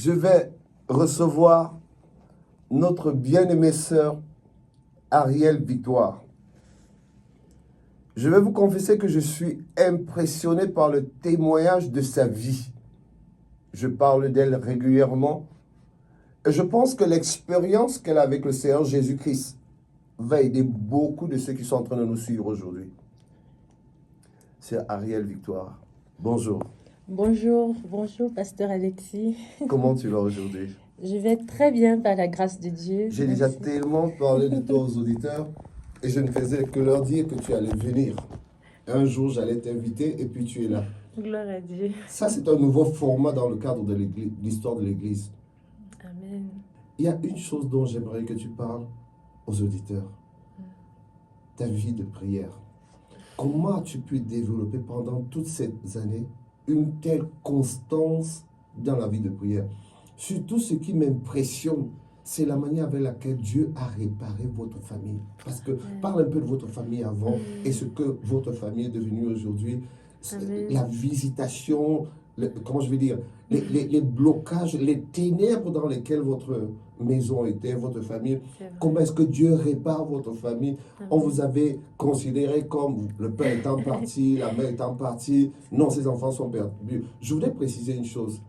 je vais recevoir notre bien-aimée sœur Ariel Victoire. Je vais vous confesser que je suis impressionné par le témoignage de sa vie. Je parle d'elle régulièrement et je pense que l'expérience qu'elle a avec le Seigneur Jésus-Christ va aider beaucoup de ceux qui sont en train de nous suivre aujourd'hui. C'est Ariel Victoire. Bonjour. Bonjour, pasteur Alexis. Comment tu vas aujourd'hui? Je vais très bien par la grâce de Dieu. J'ai déjà tellement parlé de toi aux auditeurs et je ne faisais que leur dire que tu allais venir. Un jour, j'allais t'inviter et puis tu es là. Gloire à Dieu. Ça, c'est un nouveau format dans le cadre de l'histoire de l'Église. Amen. Il y a une chose dont j'aimerais que tu parles aux auditeurs. Ta vie de prière. Comment as-tu pu développer pendant toutes ces années une telle constance dans la vie de prière? Surtout, ce qui m'impressionne, c'est la manière avec laquelle Dieu a réparé votre famille. Parce que, parle un peu de votre famille avant et ce que votre famille est devenue aujourd'hui. La visitation, comment je vais dire, les blocages, les ténèbres dans lesquels votre maison était, votre famille. Comment est-ce que Dieu répare votre famille? On vous avait considéré comme le père étant parti, la mère étant partie. Non, ses enfants sont perdus. Je voudrais préciser une chose.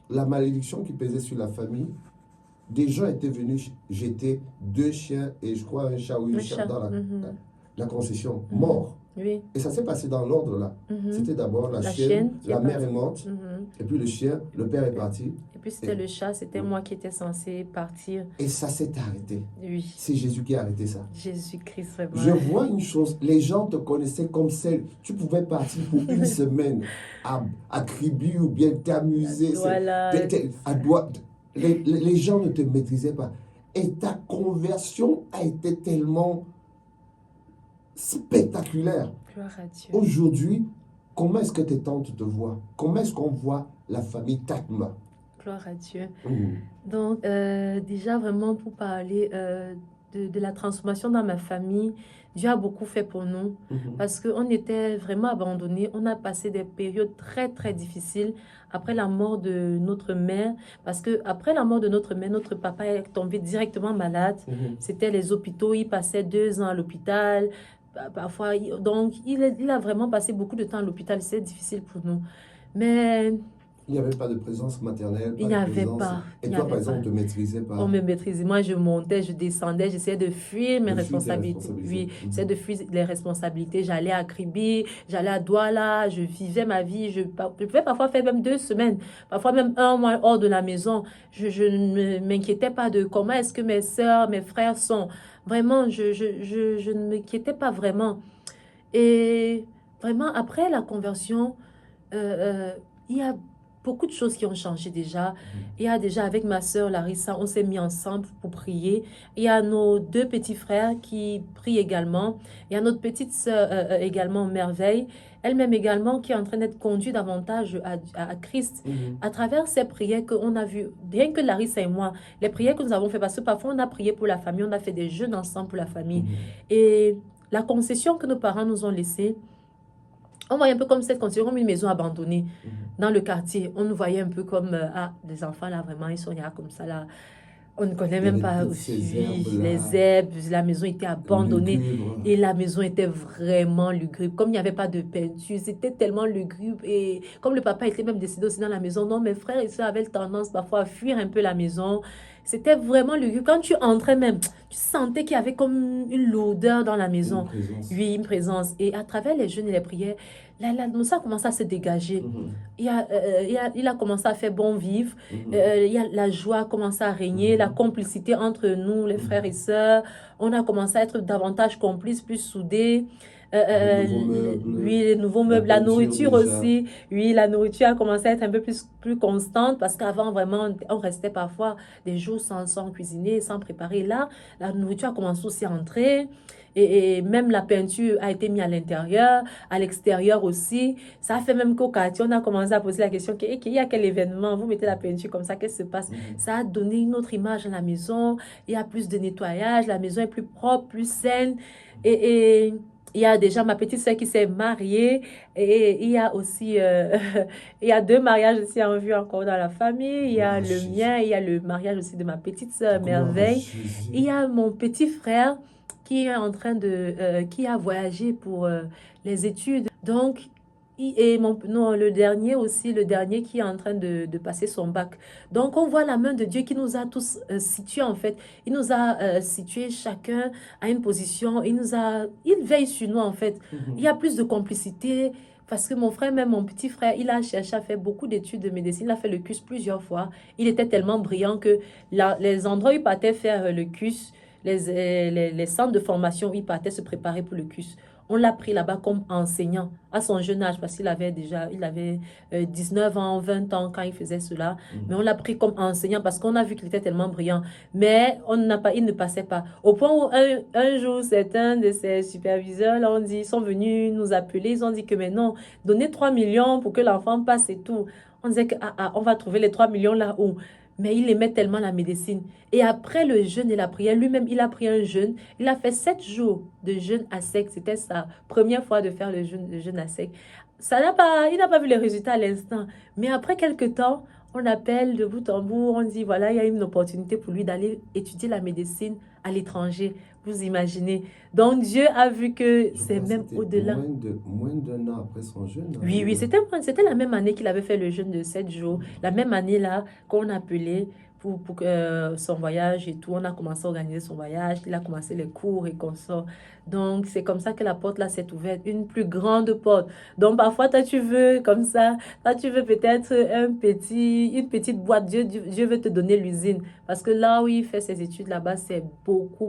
La malédiction qui pesait sur la famille, des gens étaient venus jeter 2 chiens et je crois un chat ou une chat dans la concession, morts. Oui. Et ça s'est passé dans l'ordre là. C'était d'abord la chienne, la mère est morte, et puis le chien, le père est parti. Et puis c'était le chat, c'était moi qui étais censé partir. Et ça s'est arrêté. Oui. C'est Jésus qui a arrêté ça. Jésus-Christ, vraiment. Je vois une chose, les gens te connaissaient comme celle, tu pouvais partir pour une semaine à Kribi ou bien t'amuser. Voilà. Les gens ne te maîtrisaient pas. Et ta conversion a été tellement spectaculaire. Gloire à Dieu. Aujourd'hui, comment est-ce que tes tantes te voient? Comment est-ce qu'on voit la famille Tatma? Gloire à Dieu. Donc, déjà, vraiment, pour parler de la transformation dans ma famille, Dieu a beaucoup fait pour nous parce qu'on était vraiment abandonnés. On a passé des périodes très, très difficiles après la mort de notre mère. Parce qu'après la mort de notre mère, notre papa est tombé directement malade. C'était les hôpitaux. Il passait 2 ans à l'hôpital. Parfois, donc, il a vraiment passé beaucoup de temps à l'hôpital. C'est difficile pour nous. Mais il n'y avait pas de présence maternelle. Il n'y avait pas. Et toi, par exemple, on ne te maîtrisait pas. On me maîtrisait. Moi, je montais, je descendais, j'essayais de fuir mes responsabilités. Oui, j'essayais de fuir les responsabilités. J'allais à Kribi, j'allais à Douala, je vivais ma vie. Je pouvais parfois faire même 2 semaines, parfois même 1 mois hors de la maison. Je ne m'inquiétais pas de comment est-ce que mes soeurs, mes frères sont. Vraiment, je ne m'inquiétais pas vraiment. Et vraiment, après la conversion, il y a beaucoup de choses qui ont changé déjà. Il y a déjà avec ma sœur Larissa, on s'est mis ensemble pour prier. Il y a nos 2 petits frères qui prient également. Il y a notre petite sœur également, Merveille, elle-même également, qui est en train d'être conduite davantage à Christ. À travers ces prières qu'on a vues, rien que Larissa et moi, les prières que nous avons fait, parce que parfois on a prié pour la famille, on a fait des jeûnes ensemble pour la famille. Et la concession que nos parents nous ont laissée, on voyait un peu comme cette concession, comme une maison abandonnée dans le quartier. On nous voyait un peu comme, des enfants là, vraiment, ils sont là comme ça là. On ne connaît même pas les herbes, la maison était abandonnée et la maison était vraiment lugubre. Comme il n'y avait pas de peinture, c'était tellement lugubre. Et comme le papa était même décédé aussi dans la maison, non, mes frères et soeurs avaient tendance parfois à fuir un peu la maison. C'était vraiment lugubre. Quand tu entrais même, tu sentais qu'il y avait comme une lourdeur dans la maison. Oui, une présence. Et à travers les jeûnes et les prières, ça a commencé à se dégager. Il a commencé à faire bon vivre. La joie a commencé à régner, la complicité entre nous, les frères et sœurs. On a commencé à être davantage complices, plus soudés. Oui, les nouveaux meubles, la nourriture aussi. Oui, la nourriture a commencé à être un peu plus constante parce qu'avant, vraiment, on restait parfois des jours sans cuisiner, sans préparer. Là, la nourriture a commencé aussi à entrer. Et même la peinture a été mise à l'intérieur, à l'extérieur aussi. Ça a fait même qu'au quartier, on a commencé à poser la question, il y a quel événement? Vous mettez la peinture comme ça, qu'est-ce qui se passe? Ça a donné une autre image à la maison. Il y a plus de nettoyage, la maison est plus propre, plus saine. Et Il y a déjà ma petite sœur qui s'est mariée et il y a aussi il y a 2 mariages aussi en vue encore dans la famille. Il y Gloire a à le Jésus. mien, il y a le mariage aussi de ma petite sœur Gloire à Merveille. Il Jésus. y a mon petit frère qui est en train qui a voyagé pour les études. Donc, et non, le dernier aussi, le dernier qui est en train de passer son bac. Donc, on voit la main de Dieu qui nous a tous situés en fait. Il nous a situés chacun à une position. Il veille sur nous en fait. Il y a plus de complicité. Parce que mon frère, même mon petit frère, il a cherché à faire beaucoup d'études de médecine. Il a fait le CUS plusieurs fois. Il était tellement brillant que les endroits où il partait faire le CUS, les centres de formation où il partait se préparer pour le CUS, on l'a pris là-bas comme enseignant à son jeune âge parce qu'il avait déjà, il avait 19 ans, 20 ans quand il faisait cela. Mais on l'a pris comme enseignant parce qu'on a vu qu'il était tellement brillant. Mais il ne passait pas. Au point où un jour, certains de ses superviseurs, là, ils sont venus nous appeler. Ils ont dit que mais non, donnez 3 millions pour que l'enfant passe et tout. On disait que on va trouver les 3 millions là où. Mais il aimait tellement la médecine. Et après le jeûne et la prière, lui-même, il a pris un jeûne. Il a fait 7 jours de jeûne à sec. C'était sa première fois de faire le jeûne à sec. Il n'a pas vu les résultats à l'instant. Mais après quelques temps, on appelle de bout en bout. On dit, voilà, il y a une opportunité pour lui d'aller étudier la médecine à l'étranger. Vous imaginez. Donc, Dieu a vu que Je c'est crois que même c'était au-delà. moins d'un an après son jeûne. Hein, Oui, c'était la même année qu'il avait fait le jeûne de 7 jours. La même année là qu'on appelait pour son voyage et tout. On a commencé à organiser son voyage. Il a commencé les cours et qu'on sort. Donc, c'est comme ça que la porte là s'est ouverte. Une plus grande porte. Donc, parfois, toi, tu veux comme ça. Toi, tu veux peut-être une petite boîte. Dieu veut te donner l'usine. Parce que là où il fait ses études là-bas, c'est beaucoup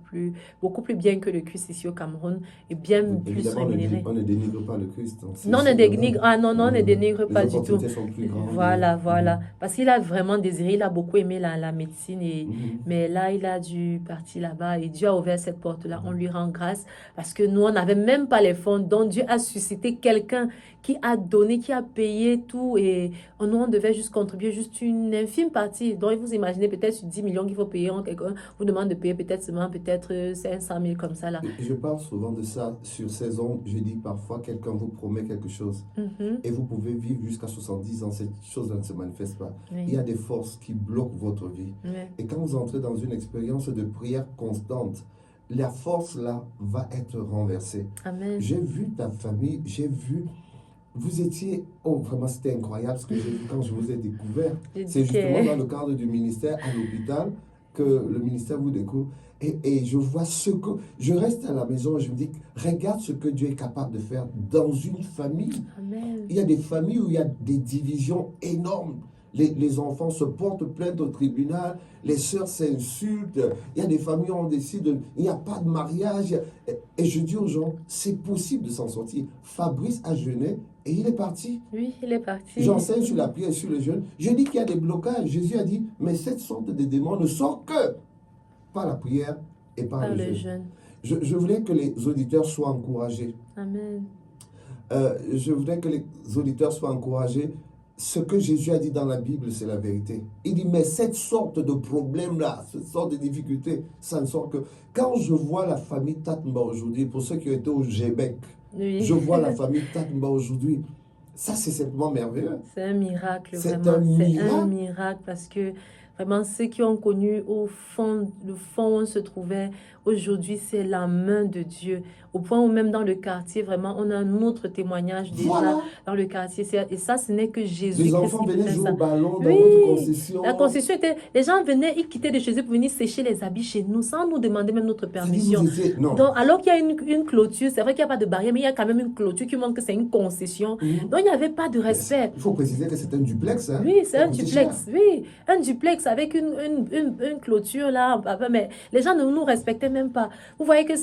plus bien que le CUS ici au Cameroun et bien plus Évidemment, rémunéré. on ne dénigre pas le Christ. Hein. Non, C'est normal. non, on ne dénigre Les pas du tout. opportunités sont plus grandes. Voilà. Parce qu'il a vraiment désiré, il a beaucoup aimé la médecine. Mhm. Mais là, il a dû partir là-bas et Dieu a ouvert cette porte-là. On lui rend grâce parce que nous, on n'avait même pas les fonds. Donc, Dieu a suscité quelqu'un qui a donné, qui a payé tout. Et nous, on devait juste contribuer juste une infime partie. Donc, vous imaginez peut-être sur 10 millions qu'il faut payer. Quelqu'un vous demande de payer peut-être seulement peut-être 500 000 comme ça là. Je parle souvent de ça sur ces ondes. Je dis parfois, quelqu'un vous promet quelque chose Mhm. et vous pouvez vivre jusqu'à 70 ans. Cette chose-là ne se manifeste pas. Oui. Il y a des forces qui bloquent votre vie. Oui. Et quand vous entrez dans une expérience de prière constante, la force là va être renversée. Amen. J'ai vu ta famille, j'ai vu, vous étiez, oh vraiment c'était incroyable ce que j'ai vu quand je vous ai découvert. C'est justement dans le cadre du ministère à l'hôpital que le ministère vous découvre. Et je vois ce que, je reste à la maison et je me dis, regarde ce que Dieu est capable de faire dans une famille. Amen. Il y a des familles où il y a des divisions énormes. Les enfants se portent plainte au tribunal, les sœurs s'insultent, il y a des familles où on décide, il n'y a pas de mariage. Et je dis aux gens, c'est possible de s'en sortir. Fabrice a jeûné et il est parti. Oui, il est parti. J'enseigne sur la prière et sur le jeûne. Je dis qu'il y a des blocages. Jésus a dit, mais cette sorte de démons ne sort que par la prière et par le jeûne. Je voulais que les auditeurs soient encouragés. Amen. Je voudrais que les auditeurs soient encouragés. Ce que Jésus a dit dans la Bible, c'est la vérité. Il dit, mais cette sorte de problème-là, cette sorte de difficulté, ça ne sort que... Quand je vois la famille Tatmba aujourd'hui, pour ceux qui ont été au Gébec, oui. Je vois la famille Tatmba aujourd'hui, ça c'est simplement merveilleux. C'est un miracle, c'est vraiment. C'est un miracle parce que vraiment ceux qui ont connu au fond, le fond où on se trouvait, aujourd'hui c'est la main de Dieu. Au point où même dans le quartier, vraiment, on a un autre témoignage déjà dans le quartier. Et ça, ce n'est que Jésus. Les enfants venaient jouer au ballon dans votre concession. La concession était... Les gens venaient, ils quittaient de chez eux pour venir sécher les habits chez nous, sans nous demander même notre permission. Donc, alors qu'il y a une clôture, c'est vrai qu'il n'y a pas de barrière, mais il y a quand même une clôture qui montre que c'est une concession. Donc, il n'y avait pas de respect. Il faut préciser que c'est un duplex. Hein? Oui, c'est un duplex. Oui, un duplex avec une clôture là. Mais les gens ne nous respectaient même pas. Vous voyez que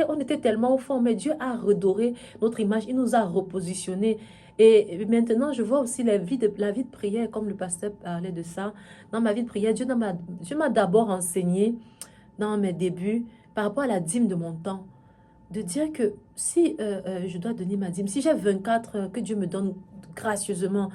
on était tellement au fond, mais Dieu a redoré notre image, il nous a repositionnés. Et maintenant, je vois aussi la vie de prière, comme le pasteur parlait de ça. Dans ma vie de prière, Dieu m'a d'abord enseigné, dans mes débuts, par rapport à la dîme de mon temps, de dire que si je dois donner ma dîme, si j'ai 24 heures que Dieu me donne gracieusement,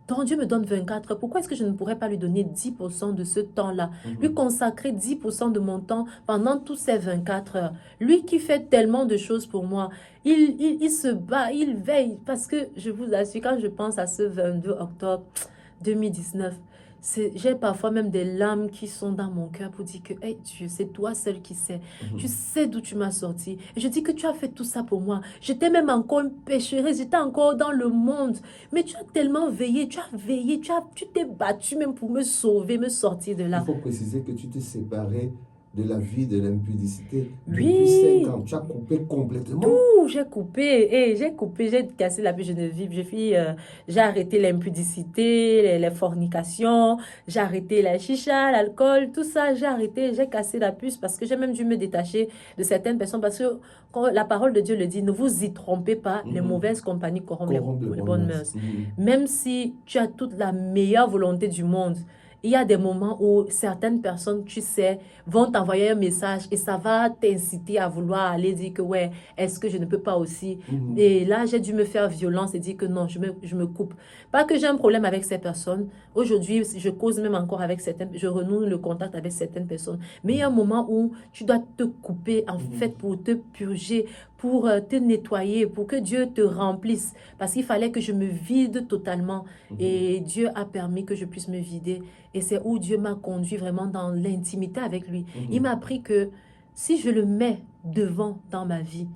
Donc Dieu me donne 24 heures. Pourquoi est-ce que je ne pourrais pas lui donner 10% de ce temps-là? Lui consacrer 10% de mon temps pendant tous ces 24 heures. Lui qui fait tellement de choses pour moi. Il se bat, il veille. Parce que je vous assure, quand je pense à ce 22 octobre 2019, j'ai parfois même des larmes qui sont dans mon cœur pour dire que hey, Dieu, c'est toi seul qui sais. Tu sais d'où tu m'as sorti. Et je dis que tu as fait tout ça pour moi. J'étais même encore une pécheresse, j'étais encore dans le monde. Mais tu as tellement veillé, tu t'es battu même pour me sauver, me sortir de là. Il faut préciser que tu t'es séparé de la vie de l'impudicité depuis 5 ans. Tu as coupé complètement. Tout, j'ai coupé, j'ai cassé la puce de vie. J'ai arrêté l'impudicité, les fornications, j'ai arrêté la chicha, l'alcool, tout ça, j'ai arrêté, j'ai cassé la puce parce que j'ai même dû me détacher de certaines personnes parce que quand la parole de Dieu le dit, ne vous y trompez pas, les mauvaises compagnies corrompent les bonnes mœurs. Même si tu as toute la meilleure volonté du monde, il y a des moments où certaines personnes, tu sais, vont t'envoyer un message et ça va t'inciter à vouloir aller dire que ouais, est-ce que je ne peux pas aussi? Et là, j'ai dû me faire violence et dire que non, je me coupe. Pas que j'ai un problème avec ces personnes. Aujourd'hui, je cause même encore avec certaines, je renoue le contact avec certaines personnes. Mais il y a un moment où tu dois te couper en fait pour te purger, pour te nettoyer, pour que Dieu te remplisse. Parce qu'il fallait que je me vide totalement. Et Dieu a permis que je puisse me vider. Et c'est où Dieu m'a conduit vraiment dans l'intimité avec lui. Il m'a appris que si je le mets devant dans ma vie,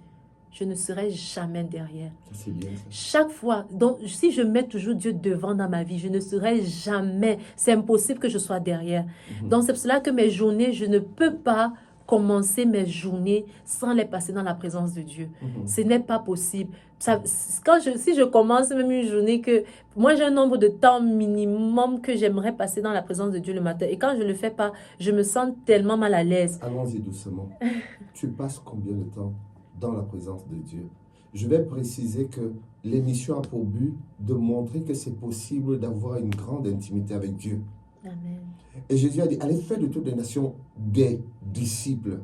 je ne serai jamais derrière. C'est bien ça. Chaque fois, donc si je mets toujours Dieu devant dans ma vie, je ne serai jamais, c'est impossible que je sois derrière. Donc c'est pour cela que mes journées, je ne peux pas commencer mes journées sans les passer dans la présence de Dieu. Ce n'est pas possible. Si je commence même une journée que... Moi, j'ai un nombre de temps minimum que j'aimerais passer dans la présence de Dieu le matin. Et quand je ne le fais pas, je me sens tellement mal à l'aise. Allons-y doucement. Tu passes combien de temps dans la présence de Dieu? Je vais préciser que l'émission a pour but de montrer que c'est possible d'avoir une grande intimité avec Dieu. Amen. Et Jésus a dit, allez faire de toutes les nations des disciples.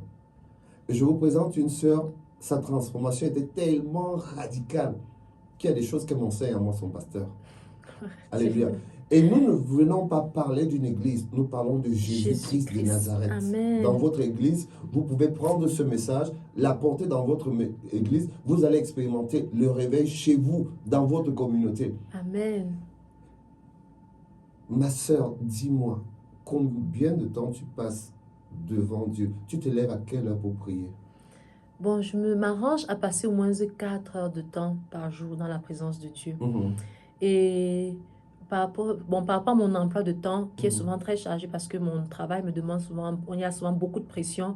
Et je vous présente une sœur, sa transformation était tellement radicale qu'il y a des choses qu'elle m'enseigne à moi, son pasteur. Alléluia. Et nous ne venons pas parler d'une église, nous parlons de Jésus-Christ de Nazareth. Amen. Dans votre église, vous pouvez prendre ce message, l'apporter dans votre église, vous allez expérimenter le réveil chez vous, dans votre communauté. Amen. Ma sœur, dis-moi, combien de temps tu passes devant Dieu? Tu te lèves à quelle heure pour prier? Bon, je m'arrange à passer au moins 4 heures de temps par jour dans la présence de Dieu. Et par rapport à mon emploi de temps, qui est souvent très chargé parce que mon travail me demande souvent, il y a souvent beaucoup de pression,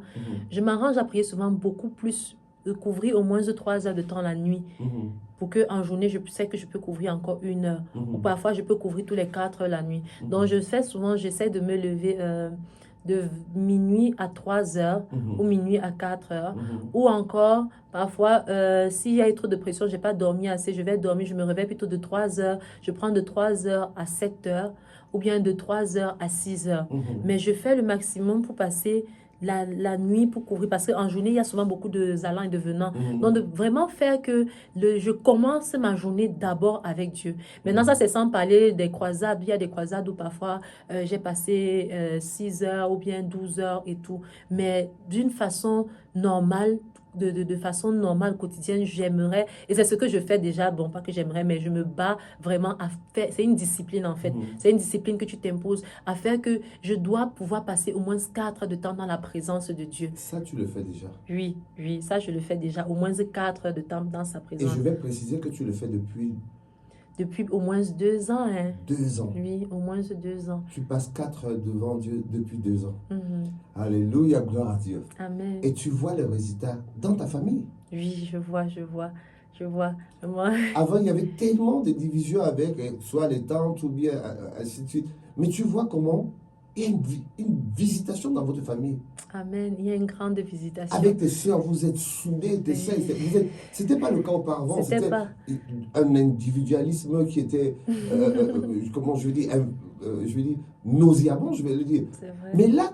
je m'arrange à prier souvent beaucoup plus, de couvrir au moins 3 heures de temps la nuit. Pour qu'en journée, je sais que je peux couvrir encore 1 heure. Ou parfois, je peux couvrir tous les 4 heures la nuit. Donc, je fais souvent, j'essaie de me lever de minuit à 3 heures ou minuit à 4 heures. Ou encore, parfois, s'il y a eu trop de pression, je n'ai pas dormi assez, je vais dormir, je me réveille plutôt de 3 heures. Je prends de 3 heures à 7 heures ou bien de 3 heures à 6 heures. Mais je fais le maximum pour passer la nuit pour couvrir, parce qu'en journée, il y a souvent beaucoup de allants et de venants. Donc, de vraiment faire que je commence ma journée d'abord avec Dieu. Maintenant, ça, c'est sans parler des croisades. Il y a des croisades où parfois, j'ai passé 6 heures ou bien 12 heures et tout. Mais d'une façon normale, de façon normale, quotidienne, j'aimerais, et c'est ce que je fais déjà, bon, pas que j'aimerais, mais je me bats vraiment à faire, c'est une discipline en fait, c'est une discipline que tu t'imposes, à faire que je dois pouvoir passer au moins 4 heures de temps dans la présence de Dieu. Ça, tu le fais déjà? Oui, ça je le fais déjà, au moins 4 heures de temps dans sa présence. Et je vais préciser que tu le fais depuis au moins 2 ans. 2 ans. Oui, au moins 2 ans. Tu passes 4 heures devant Dieu depuis 2 ans. Alléluia, gloire à Dieu. Amen. Et tu vois le résultat dans ta famille. Oui, je vois. Moi. Avant, il y avait tellement de divisions avec soit les tantes ou bien ainsi de suite. Mais tu vois comment il y a une visitation dans votre famille. Amen. Il y a une grande visitation. Avec tes soeurs, vous êtes soudés, tes soeurs. C'était pas le cas auparavant. C'était un individualisme qui était, comment je veux dire, nauséabond, je vais le dire. Vrai. Mais là,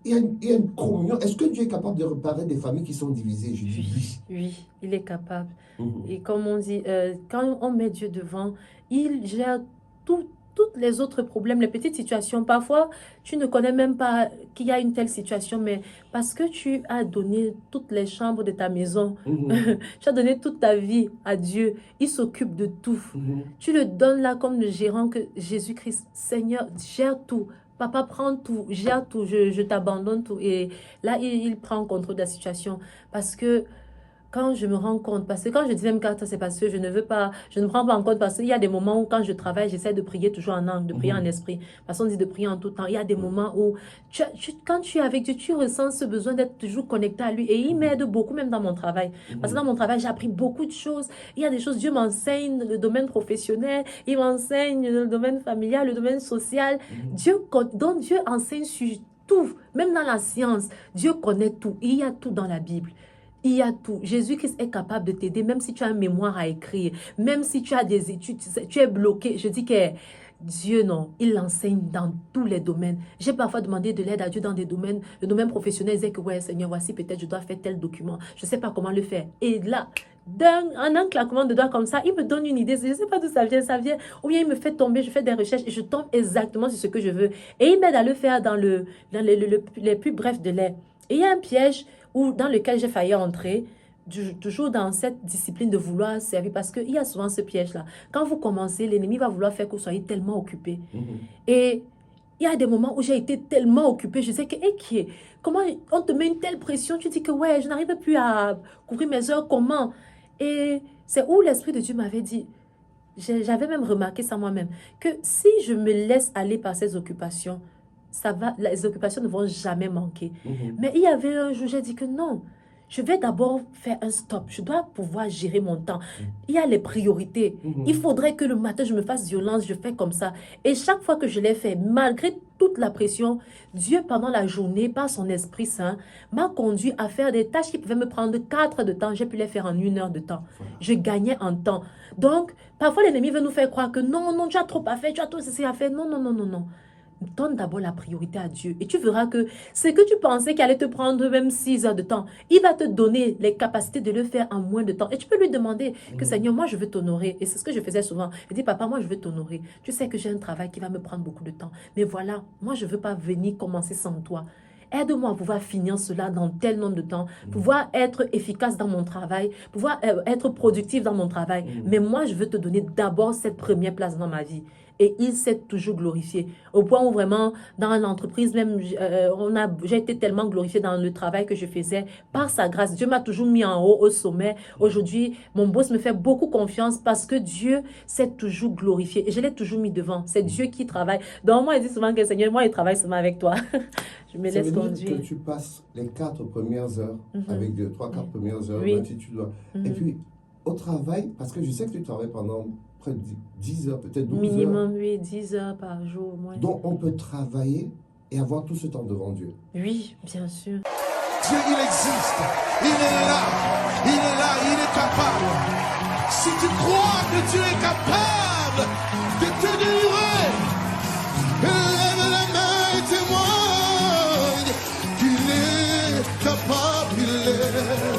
il y a une communion. Est-ce que Dieu est capable de réparer des familles qui sont divisées? Je dis oui. Oui, il est capable. Et comme on dit, quand on met Dieu devant, il gère tous les autres problèmes, les petites situations. Parfois, tu ne connais même pas qu'il y a une telle situation, mais parce que tu as donné toutes les chambres de ta maison, tu as donné toute ta vie à Dieu, il s'occupe de tout. Tu le donnes là comme le gérant que Jésus-Christ, Seigneur, gère tout. Papa, prends tout, gère tout, je t'abandonne tout. Et là, il prend contrôle de la situation. Parce que quand je me rends compte, parce que quand je dis même 4, c'est parce que je ne me prends pas en compte, parce qu'il y a des moments où quand je travaille, j'essaie de prier toujours en langue, de prier en esprit. Parce qu'on dit de prier en tout temps. Il y a des moments où, quand tu es avec Dieu, tu ressens ce besoin d'être toujours connecté à lui. Et il m'aide beaucoup, même dans mon travail. Parce que dans mon travail, j'ai appris beaucoup de choses. Il y a des choses, Dieu m'enseigne le domaine professionnel, il m'enseigne le domaine familial, le domaine social. Donc Dieu enseigne sur tout, même dans la science. Dieu connaît tout. Il y a tout dans la Bible. Il y a tout. Jésus-Christ est capable de t'aider, même si tu as un mémoire à écrire, même si tu as des études, tu es bloqué. Je dis que Dieu, non, il l'enseigne dans tous les domaines. J'ai parfois demandé de l'aide à Dieu dans des domaines, le domaine professionnel, il disait que, ouais, Seigneur, voici, peut-être je dois faire tel document. Je ne sais pas comment le faire. Et là, en un claquement de doigts comme ça, il me donne une idée. Je ne sais pas d'où ça vient. Ou bien il me fait tomber, je fais des recherches et je tombe exactement sur ce que je veux. Et il m'aide à le faire dans les plus brefs délais. Et il y a un piège dans lequel j'ai failli entrer, toujours dans cette discipline de vouloir servir, parce qu'il y a souvent ce piège-là. Quand vous commencez, l'ennemi va vouloir faire que vous soyez tellement occupé. Et il y a des moments où j'ai été tellement occupée, je sais que, comment on te met une telle pression, tu dis que, ouais, je n'arrive plus à couvrir mes heures, comment? Et c'est où l'Esprit de Dieu m'avait dit, j'avais même remarqué ça moi-même, que si je me laisse aller par ces occupations, les occupations ne vont jamais manquer. Mais il y avait un jour, j'ai dit que non, je vais d'abord faire un stop. Je dois pouvoir gérer mon temps. Il y a les priorités. Il faudrait que le matin, je me fasse violence, je fais comme ça. Et chaque fois que je l'ai fait, malgré toute la pression, Dieu, pendant la journée, par son Esprit Saint, m'a conduit à faire des tâches qui pouvaient me prendre 4 heures de temps. J'ai pu les faire en 1 heure de temps. Je gagnais en temps. Donc, parfois, l'ennemi veut nous faire croire que non, tu as trop à faire, tu as tout ceci à faire. Non. Donne d'abord la priorité à Dieu et tu verras que ce que tu pensais qu'il allait te prendre même 6 heures de temps, il va te donner les capacités de le faire en moins de temps. Et tu peux lui demander que Seigneur, moi je veux t'honorer. Et c'est ce que je faisais souvent. Je dis, papa, moi je veux t'honorer. Tu sais que j'ai un travail qui va me prendre beaucoup de temps. Mais voilà, moi je ne veux pas venir commencer sans toi. Aide-moi à pouvoir finir cela dans tel nombre de temps, pouvoir être efficace dans mon travail, pouvoir être productif dans mon travail. Mais moi, je veux te donner d'abord cette première place dans ma vie. Et il s'est toujours glorifié. Au point où vraiment, dans l'entreprise, même, j'ai été tellement glorifiée dans le travail que je faisais par sa grâce. Dieu m'a toujours mis en haut, au sommet. Aujourd'hui, mon boss me fait beaucoup confiance parce que Dieu s'est toujours glorifié. Et je l'ai toujours mis devant. C'est Dieu qui travaille. Donc, moi, il dit souvent que Seigneur, moi, il travaille seulement avec toi. Je me laisse conduire. Ça veut dire que tu passes les 4 premières heures avec Dieu, 3-4 premières heures, oui. même si tu dois. Et puis, au travail, parce que je sais que tu travailles pendant près de 10 heures, peut-être 12 heures. Minimum, oui, 10 heures par jour au moins. Donc, on peut travailler et avoir tout ce temps devant Dieu. Oui, bien sûr. Dieu, il existe. Il est là. Il est là. Il est capable. Si tu crois que Dieu est capable de te délivrer, lève la main et témoigne qu'il est capable. Il est